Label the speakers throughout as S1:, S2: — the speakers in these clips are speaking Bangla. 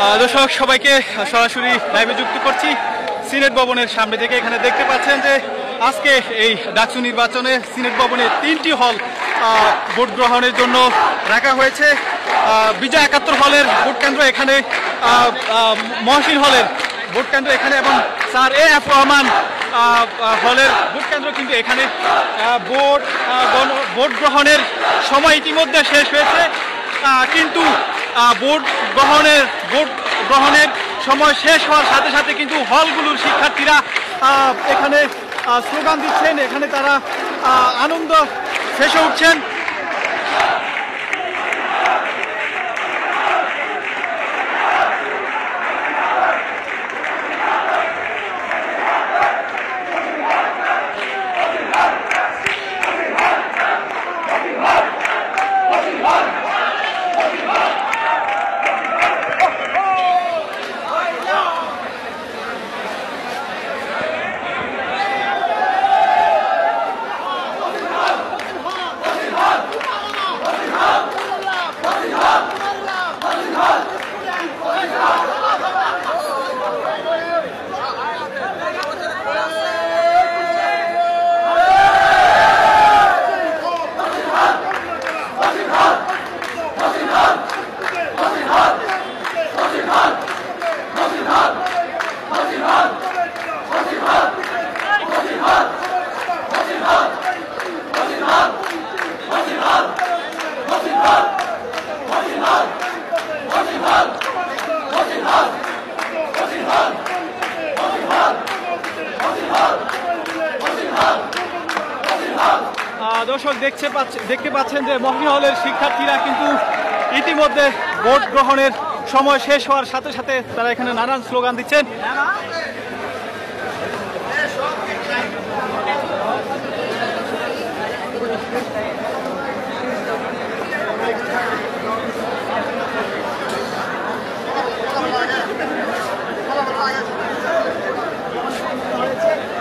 S1: দর্শক সবাইকে সরাসরি লাইভে যুক্ত করছি সিনেট ভবনের সামনে থেকে। এখানে দেখতে পাচ্ছেন যে আজকে এই ডাকসু নির্বাচনে সিনেট ভবনে 3টি হল ভোট গ্রহণের জন্য রাখা হয়েছে। বিজয় 71 হলের ভোট কেন্দ্র এখানে, মহসিন হলের ভোট কেন্দ্র এখানে এবং স্যার AF রহমান হলের ভোট কেন্দ্র কিন্তু এখানে। ভোট গ্রহণের সময় ইতিমধ্যে শেষ হয়েছে, কিন্তু ভোট গ্রহণের সময় শেষ হওয়ার সাথে সাথে কিন্তু হলগুলোর শিক্ষার্থীরা এখানে স্লোগান দিচ্ছেন, এখানে তারা আনন্দ ফেঁসে উঠছেন। দর্শক দেখতে পাচ্ছেন যে মহসিন হলের শিক্ষার্থীরা কিন্তু ইতিমধ্যে ভোট গ্রহণের সময় শেষ হওয়ার সাথে সাথে তারা এখানে নানান স্লোগান দিচ্ছেন।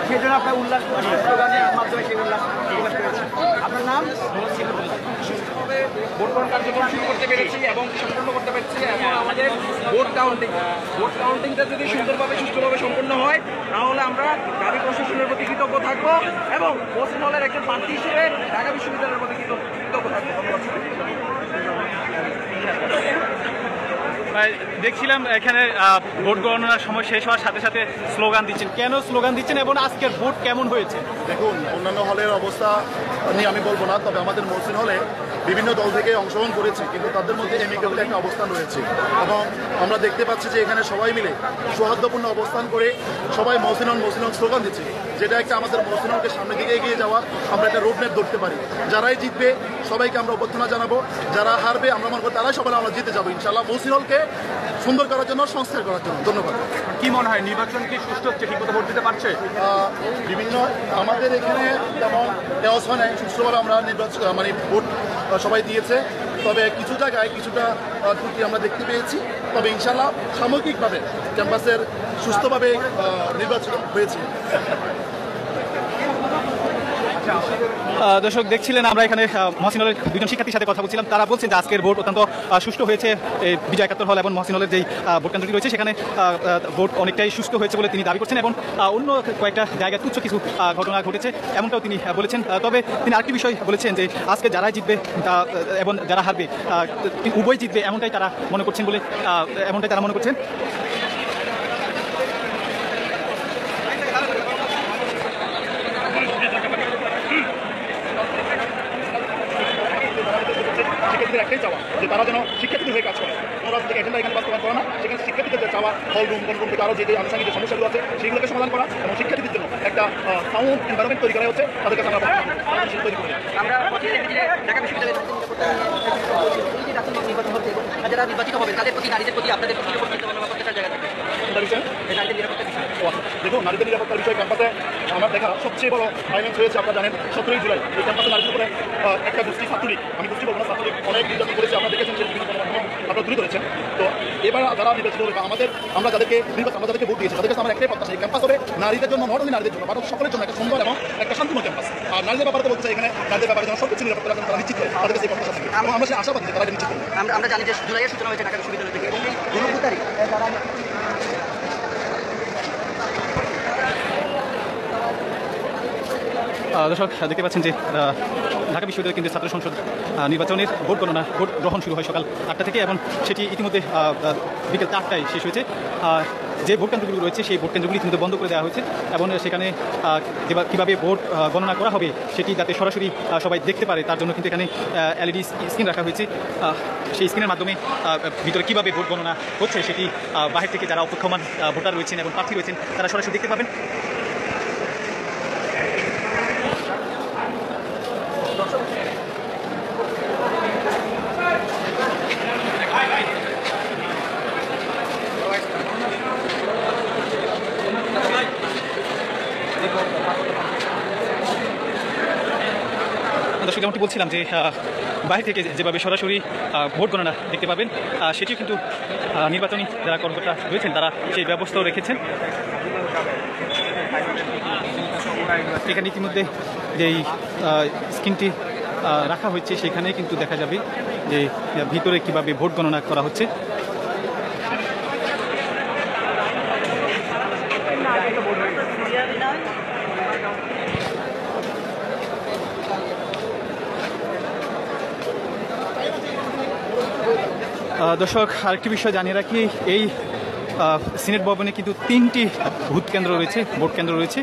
S1: সেজন্য আপনার উল্লাস স্লোগানের মাধ্যমে সেই উল্লাস প্রকাশ করেছে। আপনার নাম?
S2: ভোট গ্রহণ কার্যক্রম শুরু করতে পেরেছি এবং সম্পন্ন করতে পেরেছি এবং আমাদের ভোট কাউন্টিংটা যদি সুন্দরভাবে সুষ্ঠুভাবে সম্পন্ন হয় তাহলে আমরা ঢাবি প্রশাসনের প্রতি কৃতজ্ঞ থাকবো এবং মহসিন হলের একজন প্রার্থী হিসেবে ঢাকা বিশ্ববিদ্যালয়ের প্রতি কৃতজ্ঞ থাকবো।
S1: দেখছিলাম এখানে ভোট গণনার সময় শেষ হওয়ার সাথে সাথে স্লোগান দিচ্ছেন। কেন স্লোগান দিচ্ছেন এবং আজকের ভোট কেমন হয়েছে?
S3: দেখুন, অন্যান্য হলের অবস্থা নিয়ে আমি বলবো না, তবে আমাদের মহসিন হলে বিভিন্ন দল থেকে অংশগ্রহণ করেছে, কিন্তু তাদের মধ্যে এমিকেবল একটা অবস্থান রয়েছে এবং আমরা দেখতে পাচ্ছি যে এখানে সবাই মিলে সৌহার্দ্যপূর্ণ অবস্থান করে সবাই মহসিন হল স্লোগান দিচ্ছে, যেটা একটা আমাদের মহসিন হলকে সামনের দিকে এগিয়ে যাওয়ার আমরা একটা রোড ম্যাপ ধরতে পারি। যারাই জিতবে সবাইকে আমরা অভ্যর্থনা জানাবো, যারা হারবে আমরা মনে করি তারাই সবাই আমরা জিতে যাবো ইনশাআল্লাহ, মহসিন হলকে সুন্দর করার জন্য, সংস্কার করার জন্য। ধন্যবাদ।
S1: কি মনে হয় নির্বাচন কি সুষ্ঠু হচ্ছে, ঠিকমতো ভোট দিতে পারছে?
S3: বিভিন্ন আমাদের এখানে যেমন দেওয়া হয় নাই সুষ্ঠুভাবে আমরা নির্বাচন ভোট সবাই দিয়েছে, তবে কিছু জায়গায় কিছুটা ত্রুটি আমরা দেখতে পেয়েছি, তবে ইনশাল্লাহ সামগ্রিকভাবে ক্যাম্পাসের সুস্থভাবে নির্বাচন হয়েছে।
S1: দর্শক দেখছিলেন আমরা এখানে মহসিন হলের দুজন শিক্ষার্থীর সাথে কথা বলছিলাম। তারা বলছেন যে আজকের ভোট অত্যন্ত সুষ্ঠু হয়েছে। এই বিজয় 71 হল এবং মহসিন হলের যেই ভোট কেন্দ্রটি রয়েছে সেখানে ভোট অনেকটাই সুষ্ঠু হয়েছে বলে তিনি দাবি করছেন এবং অন্য কয়েকটা জায়গায় তুচ্ছ কিছু ঘটনা ঘটেছে এমনটাও তিনি বলেছেন। তবে তিনি আরেকটি বিষয় বলেছেন যে আজকে যারাই জিতবে এবং যারা হারবে উভয় জিতবে এমনটাই তারা মনে করছেন
S3: শিক্ষার্থীদের একটাই চাওয়া যে তারা যেন শিক্ষার্থীদের হয়ে কাজ করে, কোনো রাজ্য থেকে এজেন্ডা এখানে বাস্তবায়ন করা না, সেখানে শিক্ষার্থীদের চাওয়া হল রুম কোন রুম থেকে আরও যে আনুষঙ্গিক যে সমস্যাগুলো আছে সেগুলোকে সমাধান করা এবং শিক্ষার্থীদের জন্য একটা সাউন্ড এনভায়রনমেন্ট তৈরি করা হচ্ছে, তাদের কাছে আমরা তৈরি করি।
S2: যারা নির্বাচিত হবেন তাদের প্রতি, নারীদের প্রতি আপনাদের প্রতি
S3: দেখুন, নারীদের নিরাপত্তার বিষয়ে ক্যাম্পাসে আমার দেখা সবচেয়ে বড় ফাইন্যান্স হয়েছে। আপনারা জানেন 17 জুলাই এই ক্যাম্পাসে নারীদের উপরে একটা গোষ্ঠী ছাত্রলীগ, আমি গোষ্ঠী বলবো না, ছাত্রলীগ অনেক নির্যাতন করেছে। আপনারা দেখেছেন যে বিভিন্ন আপনারা তুলে ধরেছেন। তো এবার যারা নির্বাচিত হবে বা আমরা যাদেরকে ভোট দিয়েছি তাদের কাছে আমার একটাই প্রত্যাশা, এই ক্যাম্পাস হবে নারীদের জন্য, নট অনলি নারীদের জন্য, ভারত সকলের জন্য একটা সুন্দর এবং একটা শান্তিময় ক্যাম্পাস। আর নারীদের ব্যাপারে বলতে চাই, এখানে নারীদের ব্যাপারে যেন সবকিছু নিরাপত্তা তারা নিশ্চিত করে, তাদের কাছে এই প্রত্যাশা থাকে এবং আমরা সেই আশাবাদী যে তারা নিশ্চিত করবে।
S2: আমরা জানি যে জুলাইয়ের সূচনা হয়েছে ঢাকা বিশ্ববিদ্যালয় থেকে এবং এই 29 তারিখ
S1: দর্শক দেখতে পাচ্ছেন যে ঢাকা বিশ্ববিদ্যালয় কেন্দ্রীয় ছাত্র সংসদ নির্বাচনের ভোট গণনা ভোট গ্রহণ শুরু হয় সকাল 8টা থেকে এবং সেটি ইতিমধ্যে বিকেল 4টায় শেষ হয়েছে। যে ভোট কেন্দ্রগুলি রয়েছে সেই ভোট কেন্দ্রগুলি ইতিমধ্যে বন্ধ করে দেওয়া হয়েছে এবং সেখানে কীভাবে ভোট গণনা করা হবে সেটি যাতে সরাসরি সবাই দেখতে পারে তার জন্য কিন্তু এখানে এলইডি স্ক্রিন রাখা হয়েছে। সেই স্ক্রিনের মাধ্যমে ভিতরে কীভাবে ভোট গণনা হচ্ছে সেটি বাহির থেকে যারা অপেক্ষমান ভোটার রয়েছেন এবং প্রার্থী রয়েছেন তারা সরাসরি দেখতে পাবেন। দর্শক যেমনটি বলছিলাম যে বাইরে থেকে যেভাবে সরাসরি ভোট গণনা দেখতে পাবেন সেটিও কিন্তু নির্বাচনী যারা কর্মকর্তা রয়েছেন তারা সেই ব্যবস্থাও রেখেছেন। এখানে ইতিমধ্যে যেই স্ক্রিনটি রাখা হয়েছে সেখানে কিন্তু দেখা যাবে যে ভিতরে কিভাবে ভোট গণনা করা হচ্ছে। দর্শক আরেকটি বিষয় জানিয়ে রাখি, এই সিনেট ভবনে কিন্তু 3টি ভোট কেন্দ্র রয়েছে, ভোট কেন্দ্র রয়েছে।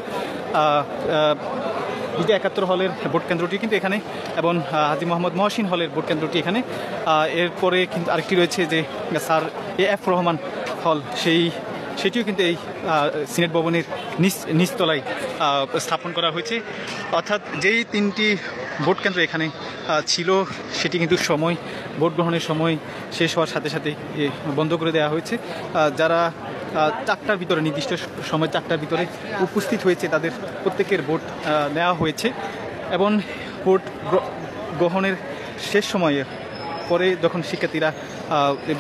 S1: 271 হলের ভোট কেন্দ্রটি কিন্তু এখানে এবং হাজী মোহাম্মদ মহসিন হলের ভোট কেন্দ্রটি এখানে। এরপরে কিন্তু আরেকটি রয়েছে যে স্যার AF রহমান হল, সেটিও কিন্তু এই সিনেট ভবনের নিচতলায় স্থাপন করা হয়েছে। অর্থাৎ যেই 3টি ভোট কেন্দ্র এখানে ছিল সেটি কিন্তু ভোট গ্রহণের সময় শেষ হওয়ার সাথে সাথে বন্ধ করে দেওয়া হয়েছে। যারা 4টার ভিতরে নির্দিষ্ট সময় 4টার ভিতরে উপস্থিত হয়েছে তাদের প্রত্যেকের ভোট নেওয়া হয়েছে এবং ভোট গ্রহণের শেষ সময়ে পরে যখন শিক্ষার্থীরা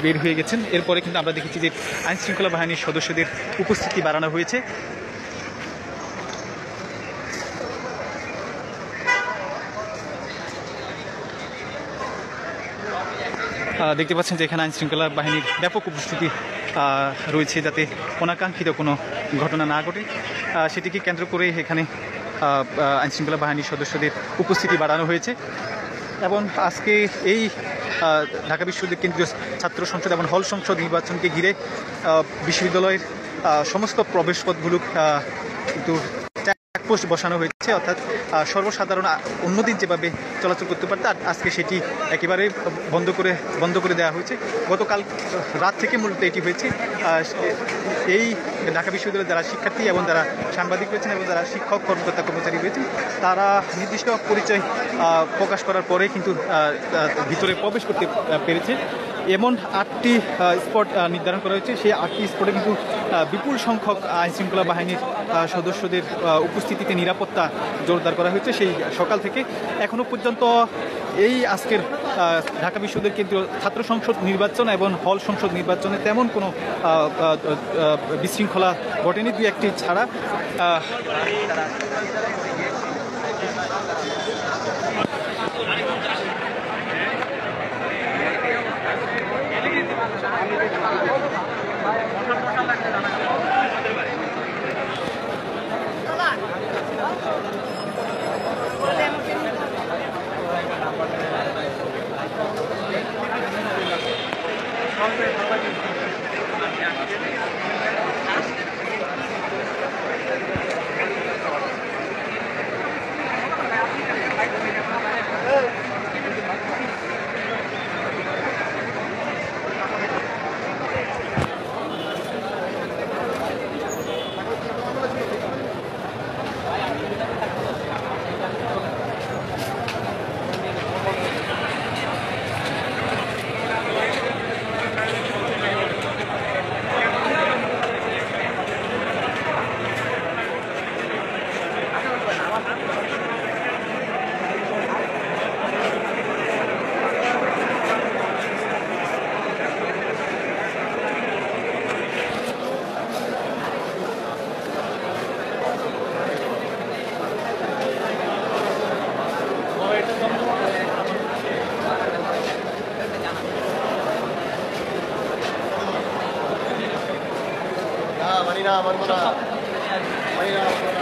S1: বের হয়ে গেছেন এরপরে কিন্তু আমরা দেখেছি যে আইনশৃঙ্খলা বাহিনীর সদস্যদের উপস্থিতি বাড়ানো হয়েছে। দেখতে পাচ্ছেন যে এখানে আইনশৃঙ্খলা বাহিনীর ব্যাপক উপস্থিতি রয়েছে যাতে অনাকাঙ্ক্ষিত কোনো ঘটনা না ঘটে, সেটিকে কেন্দ্র করে এখানে আইনশৃঙ্খলা বাহিনীর সদস্যদের উপস্থিতি বাড়ানো হয়েছে। এবং আজকে এই ঢাকা বিশ্ববিদ্যালয় কেন্দ্রীয় ছাত্র সংসদ এবং হল সংসদ নির্বাচনকে ঘিরে বিশ্ববিদ্যালয়ের সমস্ত প্রবেশপথগুলো কিন্তু চেকপোস্ট বসানো হয়েছে। অর্থাৎ সর্বসাধারণ অন্যদিন যেভাবে চলাচল করতে পারত আজকে সেটি একেবারে বন্ধ করে দেওয়া হয়েছে। গতকাল রাত থেকে মূলত এটি হয়েছে। এই ঢাকা বিশ্ববিদ্যালয়ের যারা শিক্ষার্থী এবং যারা সাংবাদিক রয়েছেন এবং যারা শিক্ষক কর্মকর্তা কর্মচারী রয়েছেন তারা নির্দিষ্ট পরিচয় প্রকাশ করার পরে কিন্তু ভিতরে প্রবেশ করতে পেরেছে। এমন 8টি স্পট নির্ধারণ করা হয়েছে, সেই 8টি স্পটে কিন্তু বিপুল সংখ্যক আইনশৃঙ্খলা বাহিনীর সদস্যদের উপস্থিতিতে নিরাপত্তা জোরদার করা হয়েছে। সেই সকাল থেকে এখনও পর্যন্ত এই আজকের ঢাকা বিশ্ববিদ্যালয় কেন্দ্রীয় ছাত্র সংসদ নির্বাচন এবং হল সংসদ নির্বাচনে তেমন কোনো বিশৃঙ্খলা ঘটেনি, 2-1টি ছাড়া।
S3: Marina.